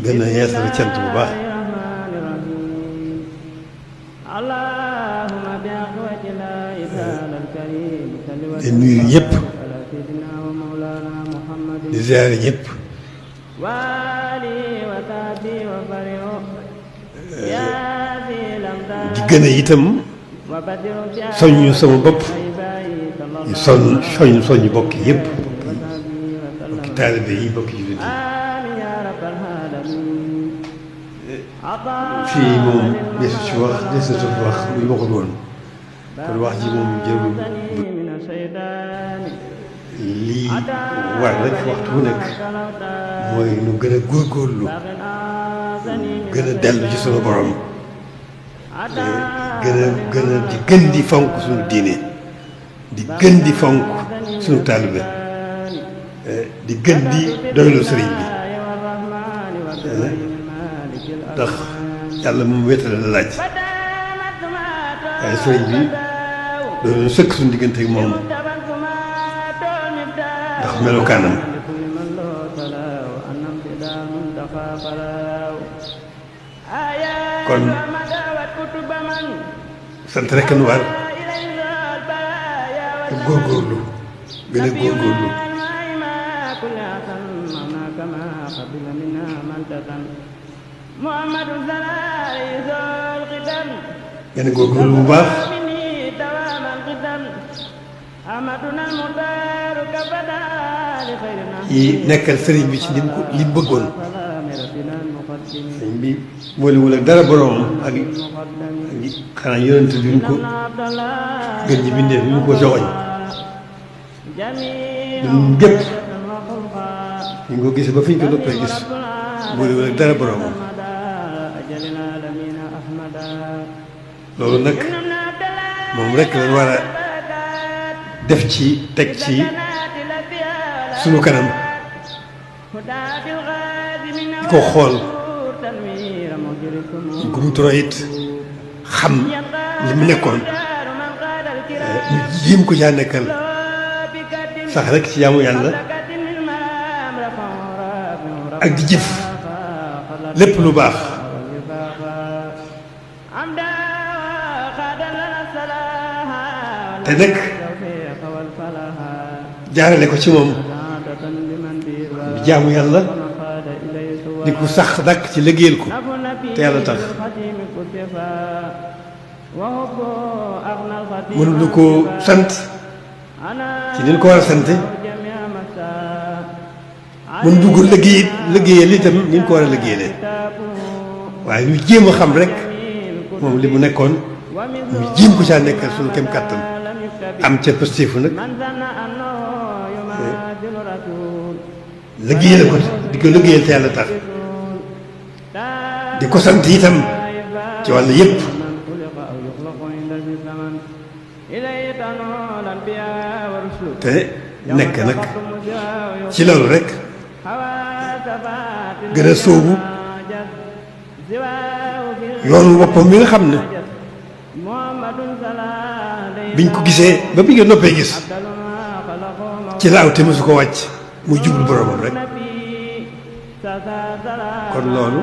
gën a yeesal cant bu baax di nuyu ñëpp di ziare ñëpp di gën a itam soññu sama bopp ñu soññ bokki yëpp bokki taalibe yi bokki jullit yi fii moom desu ci wax desu wax bu ñu waxul woon kon wax ji moom jërul lii war rek waxtu bu nekk mooy nu gën a góorgóorlu gën a dellu ci sunu borom gën di fonk suñu diine di gën di fonk suñu taalibe di gën di doylu sëriñ bi ndax yàlla moom wéetale la laaj waaye sëriñ bi doon sëkk suñu diggante ak moom ndax melokaanam kon sant rek nu war te góorgóorlu gën a góorgóorlu gën a góorgóorlu bu baax yi nekkal sëriñ bi ci li mu bëggoon sëriñ bi boolewul ak dara boromam ak xanaa yonent bi ñu ko gën ji bindee bi ñu ko joxoñ ñun gépp ñu ko gisee ba fi ñu ko noppee gis boolewul ak dara boromam loolu nag moom rek lañ war a def ci teg ci sunu kanam di ko xool gu mu toro it xam li mu nekkoon ñu jiim ko caa nekkal sax rek ci jaamu yàlla ak di jëf lépp lu baax te nag jaarale ko ci moom di jaamu yàlla di ko sax dakk ci liggéeyal ko te yàlla tax mënuñu ko sant ci ni ñu ko war a sante mënuñu ko liggéeyal itam ni ñu ko war a liggéeyalee waaye ñu jéem a xam rek moom li mu nekkoon ñu jéem ko caa nekkal suñu kem kàttan am ca pëstéefu nag liggéeyal ko di ko liggéeyal te yàlla tax di ko sant itam ci wàll yépp te nekk nag ci loolu rek gën a sóobu yoonu boppam mi nga xam ne biñ ko gisee ba bi nga noppee gis ci laaw te mësu ko wàcc muy jublu boromam rek kon loolu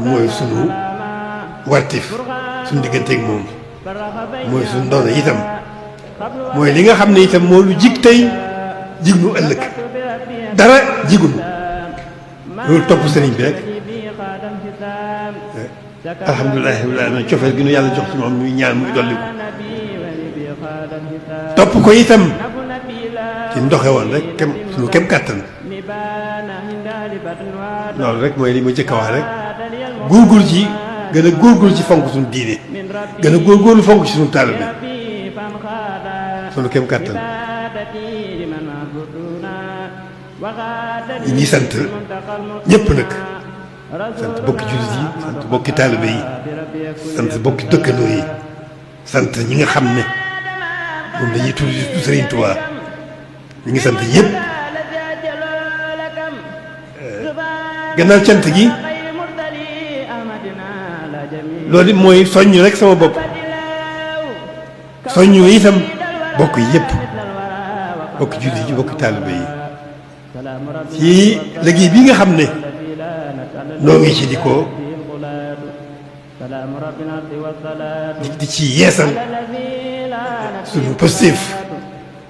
mooy sunu wartif suñu digganteeg moom mooy suñu ndono itam mooy li nga xam ne itam moo lu jig tey jig nu ëllëg dara jigul loolu topp sëriñ bi rek alhamdulilah rabbil alamin cofeel gi nu yàlla jox ci moom muy ñaan muy dolli ko topp ko itam ci ndoxe woon rek kem suñu kem kàttan loolu rek mooy li ma jëkk a wax rek góorgóorlu ci gën a góorgóorlu ci fonk suñu diine gën a góorgóorlu fonk ci suñu taalibe suñu kem kàttan ñi ngi sant ñëpp nag sant bokki jullit yi sant bokki taalibe yi sant bokki dëkkandoo yi sant ñi nga xam ne moom la ñuy tudd Sëriñ Tuubaa ñi ngi sant ñëpp gannaaw cant gi loolu mooy soññ rek sama bopp soññ itam bokk yi yëpp bokki jullit yi bokki taalibe yi ci liggéey bi nga xam ne noo ngi ci di ko di ci yeesal sunu positif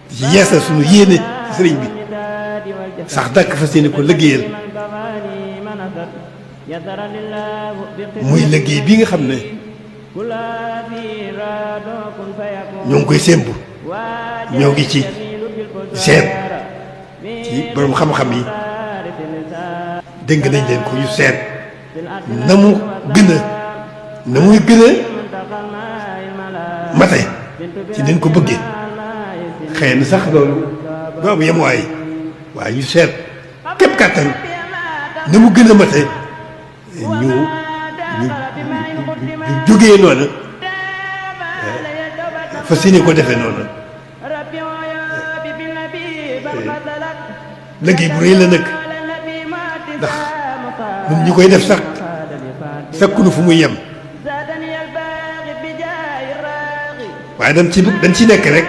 di ci yeesal sunu yéene ci sëriñ bi sax dàkk fas yéene ko liggéeyal muy liggéey bi nga xam ne ñoo ngi koy sémbu ñoo ngi ci seet ci borom xam-xam yi dégg nañ leen ko ñu seet na mu gën a na muy gën a mate ci nañ ko bëggee xëy na sax loolu du am yemuwaay waaye ñu seet képp kàttan na mu gën a mate ñu jógee noonu fas yéene ko defee noonu liggéey bu rëy la nag ndax ñun ñi koy def sax fekkunu fu muy yem waaye dañ ci nekk rek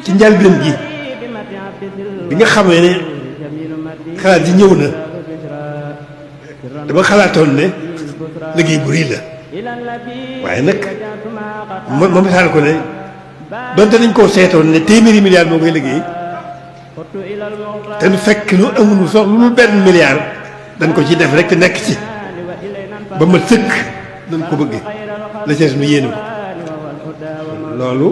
ci njëlbéen gi bi nga xamee ne xalaat ji ñëw na dama xalaatoon ne liggéey bu rëy la waaye nag ma misaal ko ne donte nañ koo seetoon ne téeméeri milliard moo koy liggéey te nu fekk nu amuñu sox lu benn milliard dañ ko ci def rek te nekk ci ba ma sëkk dañ ko bëggee la ci nu yéene ko loolu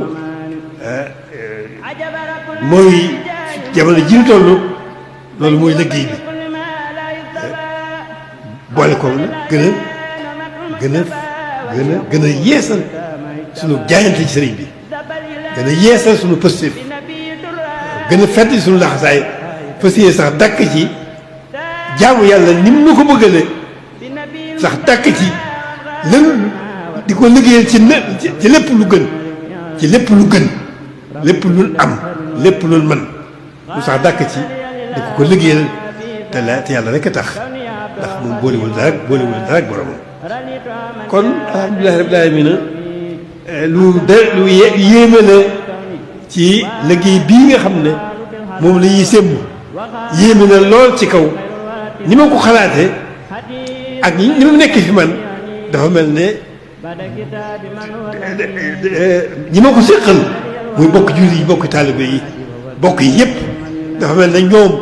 mooy jamono ji ñu toll loolu mooy liggéey bi boole ko nag gën a yeesal sunu jaayante ci sëriñ bi gën a yeesal sunu positif gën a fedd sunu laxasaay fas yéene sax dàkk ci jaamu yàlla ni mu nu ko bëggale sax dàkk ci lën di ko liggéeyal ci lépp lu gën ci lépp lu gën lépp lu am lépp lu mën lu sax dàkk ci di ko liggéeyal te yàlla rek a tax ndax moom boolewul dara ak boromam kon alhamdulilah rabbil aalamiina lu yéeme la ci liggéey bii nga xam ne moom la ñuy sémb yéeme na lool ci kaw ni ma ko xalaatee ak ni mu nekk fi man dafa mel ne ñi ma ko séqal muy bokk jullit yi bokk taalibe yi bokk yi yëpp dafa mel ne ñoom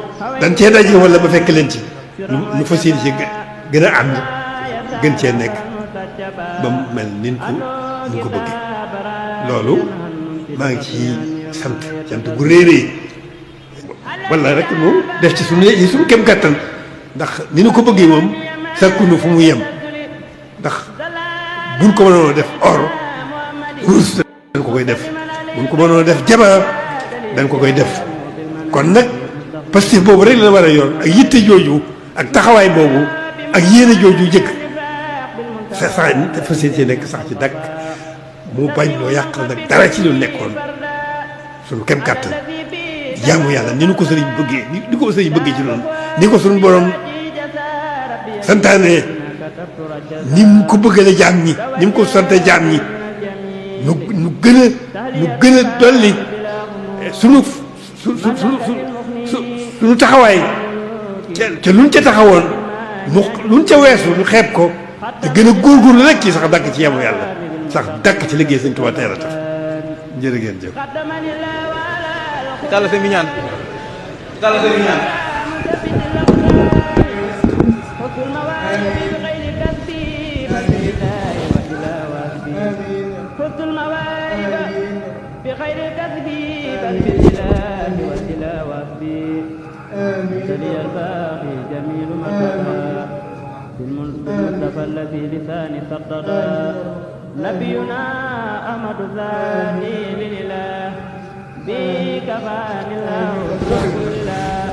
dañ cee daje wala ma fekk leen ci ñu fas yéene ci gën a ànd gën cee nekk ba mu mel ni ñu ko bëggee loolu maa ngi ci sant gu réeree wala rek mu def ci suñu kem kàttan ndax ni ñu ko bëggee moom sakkunu fu mu yem ndax buñ ko mënoon def or ruus dañ ko koy def buñ ko mënoon def jabar dañ ko koy def kon nag pastif boobu rek la war a yor ak yitte jooju ak taxawaay boobu ak yéene jooju jëkk sax te fas yéene nekk sax ci dakk mu bañ loo yàqal nag dara ci lu nekkoon suñu kem kàttan jaamu yàlla ni nu ko sëriñ bëggee ni ko sëriñ bëggee ci noonu ni ko suñu borom santaane ni mu ko bëggale jaam ñi ni mu ko sante jaam ñi nu gën a dolli suñu taxawaay ca luñ ca taxawoon luñ ca weesu ñu xeeb ko te gën a góorgóorlu rek ci sax dàkk ci yamu yàlla sax dàkk ci liggéey Sëñ Tuubaa teel a tax jërë ngeen jëf. Talla sëñ bi ñaan Talla sëñ bi ñaan. بالمصطفى الذي لساني سطدا نبينا أحمد الثاني لله بك فاني الله رسول الله